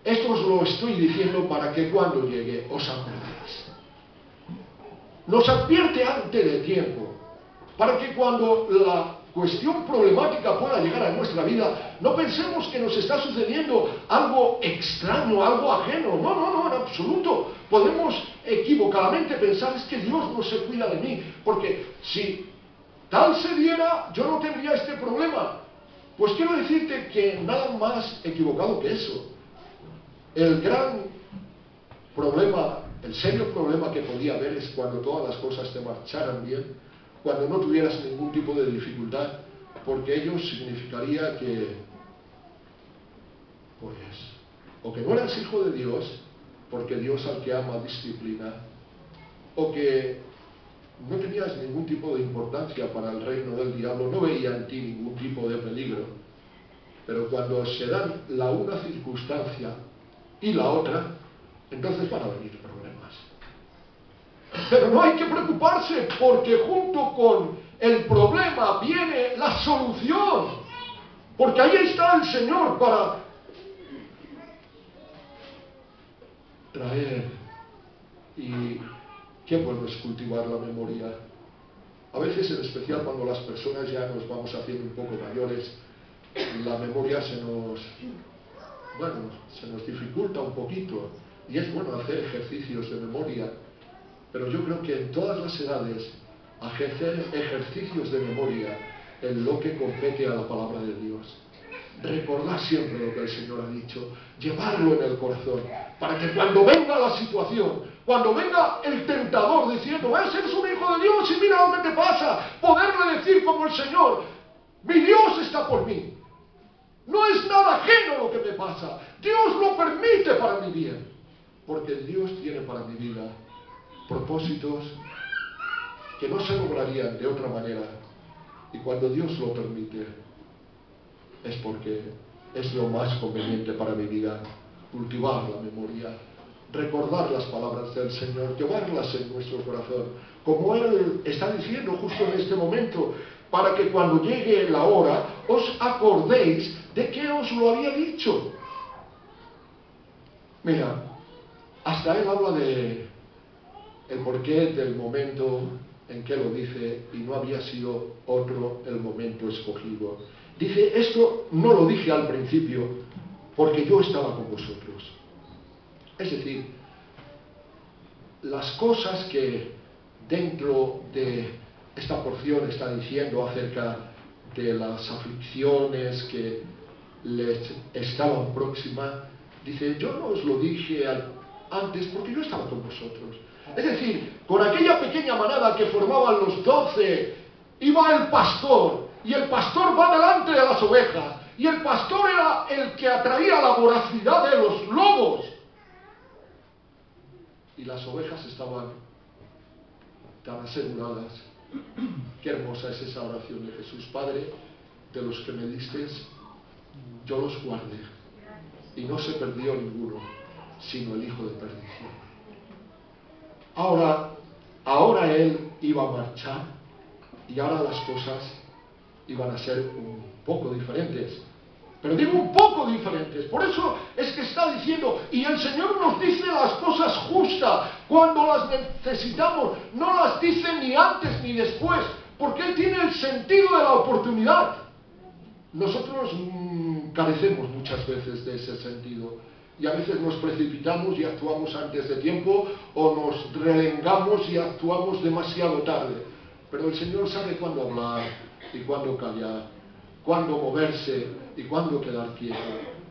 Esto os lo estoy diciendo para que cuando llegue os acordéis. Nos advierte antes de tiempo, para que cuando la cuestión problemática pueda llegar a nuestra vida, no pensemos que nos está sucediendo algo extraño, algo ajeno. No, no, no, en absoluto. Podemos equivocadamente pensar, es que Dios no se cuida de mí, porque si tal se diera, yo no tendría este problema. Pues quiero decirte que nada más equivocado que eso. El gran problema, el serio problema que podía haber es cuando todas las cosas te marcharan bien, cuando no tuvieras ningún tipo de dificultad, porque ello significaría que, pues, o que no eras hijo de Dios, porque Dios al que ama disciplina, o que no tenías ningún tipo de importancia para el reino del diablo, no veía en ti ningún tipo de peligro. Pero cuando se dan la una circunstancia y la otra, entonces van a venir problemas. Pero no hay que preocuparse, porque junto con el problema viene la solución. Porque ahí está el Señor para traer. Y qué bueno es cultivar la memoria. A veces, en especial cuando las personas ya nos vamos haciendo un poco mayores, la memoria se nos dificulta un poquito. Y es bueno hacer ejercicios de memoria. Pero yo creo que en todas las edades, hacer ejercicios de memoria en lo que compete a la palabra de Dios. Recordar siempre lo que el Señor ha dicho, llevarlo en el corazón, para que cuando venga la situación, cuando venga el tentador diciendo, eres un hijo de Dios y mira lo que te pasa, poderle decir como el Señor, mi Dios está por mí. No es nada ajeno lo que me pasa, Dios lo permite para mi bien, porque Dios tiene para mi vida propósitos que no se lograrían de otra manera, y cuando Dios lo permite es porque es lo más conveniente para mi vida. Cultivar la memoria, recordar las palabras del Señor, llevarlas en nuestro corazón, como Él está diciendo justo en este momento, para que cuando llegue la hora os acordéis de que os lo había dicho. Mira, hasta Él habla de el porqué del momento en que lo dice, y no había sido otro el momento escogido. Dice, esto no lo dije al principio porque yo estaba con vosotros. Es decir, las cosas que dentro de esta porción está diciendo acerca de las aflicciones que les estaban próximas, dice, yo no os lo dije antes porque yo estaba con vosotros. Es decir, con aquella pequeña manada que formaban los 12, iba el pastor, y el pastor va delante de las ovejas, y el pastor era el que atraía la voracidad de los lobos. Y las ovejas estaban tan aseguradas. Qué hermosa es esa oración de Jesús. Padre, de los que me diste, yo los guardé, y no se perdió ninguno, sino el hijo de perdición. Ahora él iba a marchar, y ahora las cosas iban a ser un poco diferentes. Pero digo un poco diferentes, por eso es que está diciendo, y el Señor nos dice las cosas justas, cuando las necesitamos, no las dice ni antes ni después, porque Él tiene el sentido de la oportunidad. Nosotros carecemos muchas veces de ese sentido, y a veces nos precipitamos y actuamos antes de tiempo, o nos relengamos y actuamos demasiado tarde. Pero el Señor sabe cuándo hablar y cuándo callar, cuándo moverse y cuándo quedar quieto.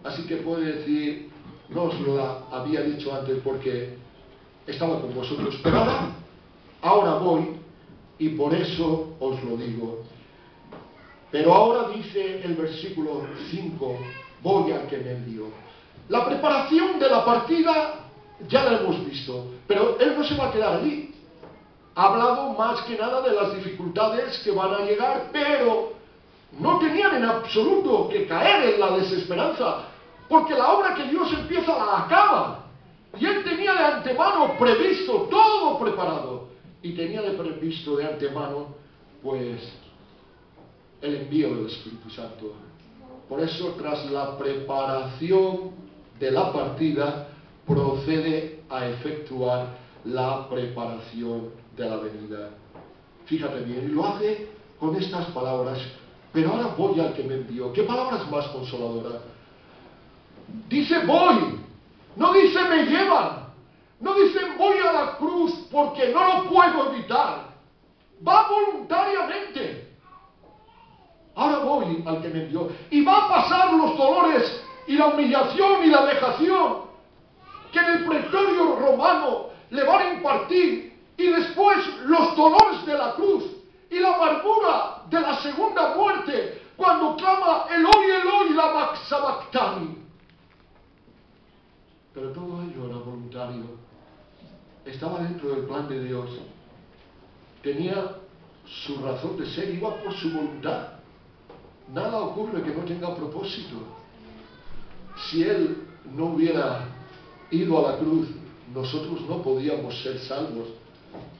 Así que puede decir, no os lo había dicho antes porque estaba con vosotros, pero ahora voy y por eso os lo digo. Pero ahora dice el versículo 5, voy al que me envió. La preparación de la partida ya la hemos visto, pero Él no se va a quedar allí. Ha hablado más que nada de las dificultades que van a llegar, pero no tenían en absoluto que caer en la desesperanza, porque la obra que Dios empieza la acaba. Y Él tenía de antemano previsto, todo preparado, y tenía de previsto de antemano, pues, el envío del Espíritu Santo. Por eso, tras la preparación de la partida, procede a efectuar la preparación de la venida. Fíjate bien, y lo hace con estas palabras. Pero ahora voy al que me envió. ¿Qué palabras más consoladoras? Dice voy, no dice me llevan, no dice voy a la cruz porque no lo puedo evitar. Va voluntariamente. Ahora voy al que me envió. Y va a pasar los dolores y la humillación y la vejación que en el pretorio romano le van a impartir. Y después los dolores de la cruz y la amargura de la segunda muerte, cuando clama Eloi, Eloi, lama sabactani. Pero todo ello era voluntario. Estaba dentro del plan de Dios. Tenía su razón de ser, iba por su voluntad. Nada ocurre que no tenga propósito. Si Él no hubiera ido a la cruz, nosotros no podíamos ser salvos.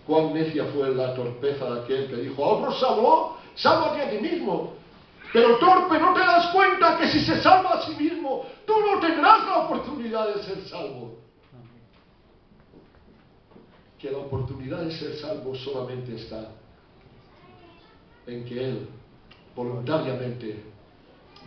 Cuán necia fue la torpeza de aquel que dijo: a otros salvó, sálvate a ti mismo. Pero torpe, ¿no te das cuenta que si se salva a sí mismo, tú no tendrás la oportunidad de ser salvo? Que la oportunidad de ser salvo solamente está en que Él, voluntariamente,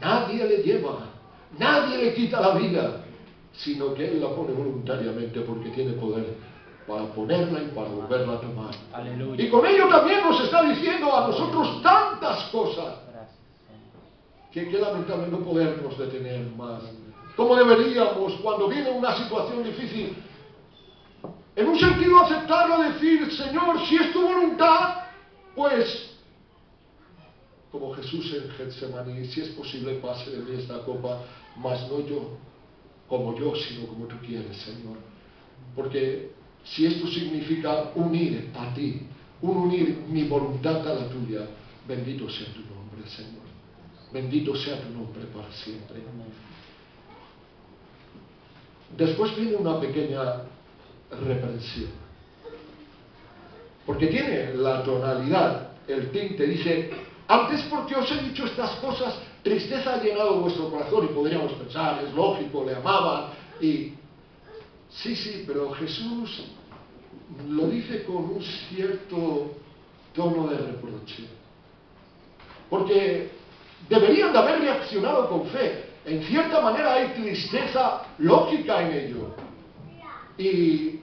nadie le lleva, nadie le quita la vida, sino que Él la pone voluntariamente porque tiene poder para ponerla y para volverla a tomar. Aleluya. Y con ello también nos está diciendo a nosotros tantas cosas que lamentable no podernos detener más. Como deberíamos, cuando viene una situación difícil, en un sentido aceptarla, decir: Señor, si es tu voluntad, pues, como Jesús en Getsemaní, si es posible, pase de mí esta copa, mas no yo, como yo, sino como tú quieres, Señor. Porque si esto significa unir a ti, unir mi voluntad a la tuya, bendito sea tu nombre, Señor. Bendito sea tu nombre para siempre. Después viene una pequeña reprensión. Porque tiene la tonalidad, el tinte, dice: antes porque os he dicho estas cosas, tristeza ha llenado vuestro corazón. Y podríamos pensar, es lógico, le amaban. Y sí, pero Jesús lo dice con un cierto tono de reproche. Porque deberían de haber reaccionado con fe. En cierta manera hay tristeza lógica en ello. Y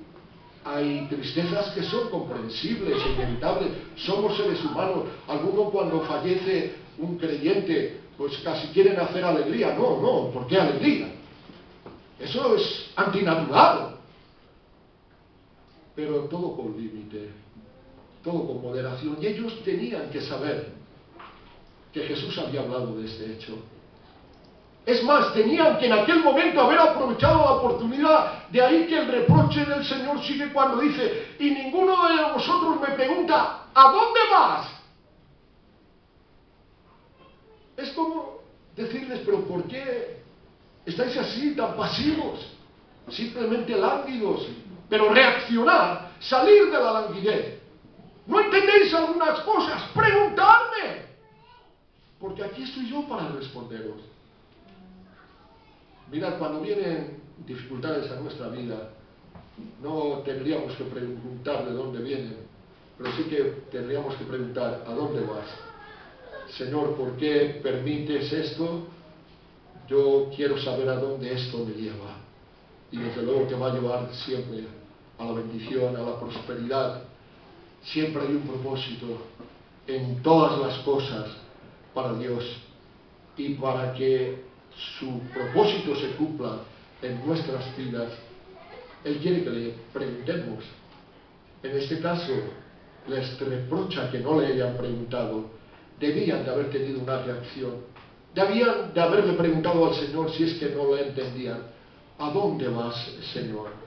hay tristezas que son comprensibles, inevitables. Somos seres humanos. Alguno, cuando fallece un creyente, pues casi quieren hacer alegría. No, ¿por qué alegría? Eso es antinatural. Pero todo con límite, todo con moderación. Y ellos tenían que saber que Jesús había hablado de este hecho. Es más, tenían que en aquel momento haber aprovechado la oportunidad. De ahí que el reproche del Señor sigue cuando dice: y ninguno de vosotros me pregunta: ¿a dónde vas? Es como decirles: pero ¿por qué estáis así, tan pasivos? Simplemente lánguidos. Pero reaccionar, salir de la languidez. ¿No entendéis algunas cosas? ¡Preguntadme! Porque aquí estoy yo para responderos. Mirad, cuando vienen dificultades a nuestra vida, no tendríamos que preguntar de dónde vienen, pero sí que tendríamos que preguntar: ¿a dónde vas? Señor, ¿por qué permites esto? Yo quiero saber a dónde esto me lleva. Y desde luego te va a llevar siempre a la bendición, a la prosperidad. Siempre hay un propósito en todas las cosas para Dios. Y para que su propósito se cumpla en nuestras vidas, Él quiere que le preguntemos. En este caso, les reprocha que no le hayan preguntado. Debían de haber tenido una reacción. Debían de haberle preguntado al Señor, si es que no le entendían: ¿a dónde vas, Señor?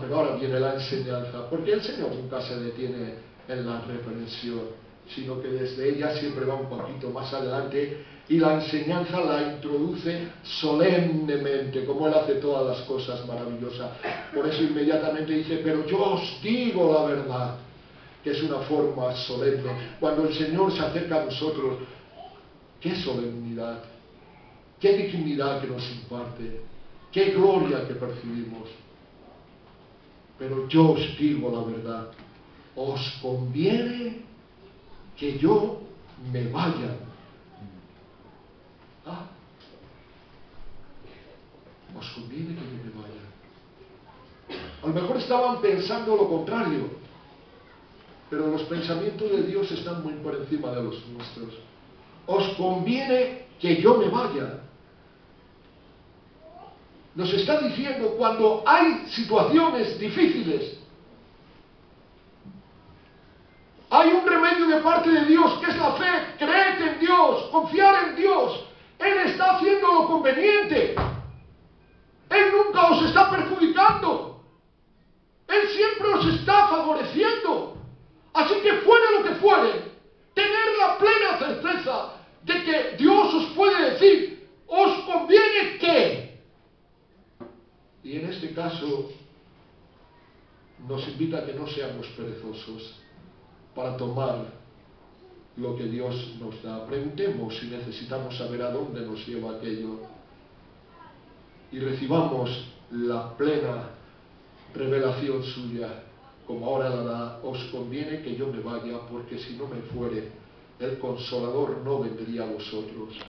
Pero ahora viene la enseñanza, porque el Señor nunca se detiene en la reprensión, sino que desde ella siempre va un poquito más adelante, y la enseñanza la introduce solemnemente, como Él hace todas las cosas maravillosas. Por eso inmediatamente dice: pero yo os digo la verdad, que es una forma solemne. Cuando el Señor se acerca a nosotros, ¿qué solemnidad? qué dignidad que nos imparte, qué gloria que percibimos. Pero yo os digo la verdad, os conviene que yo me vaya. Os conviene que yo me vaya. A lo mejor estaban pensando lo contrario, pero los pensamientos de Dios están muy por encima de los nuestros. Os conviene que yo me vaya. Nos está diciendo, cuando hay situaciones difíciles, hay un remedio de parte de Dios, que es la fe. Creed en Dios, confiar en Dios. Él está haciendo lo conveniente. Él nunca os está perjudicando. Él siempre os está favoreciendo. Así que fuere lo que fuere, tener la plena certeza de que Dios os puede decir, os conviene que. Y en este caso nos invita a que no seamos perezosos para tomar lo que Dios nos da. Preguntemos si necesitamos saber a dónde nos lleva aquello y recibamos la plena revelación suya, como ahora la da. Os conviene que yo me vaya, porque si no me fuere, el Consolador no vendría a vosotros.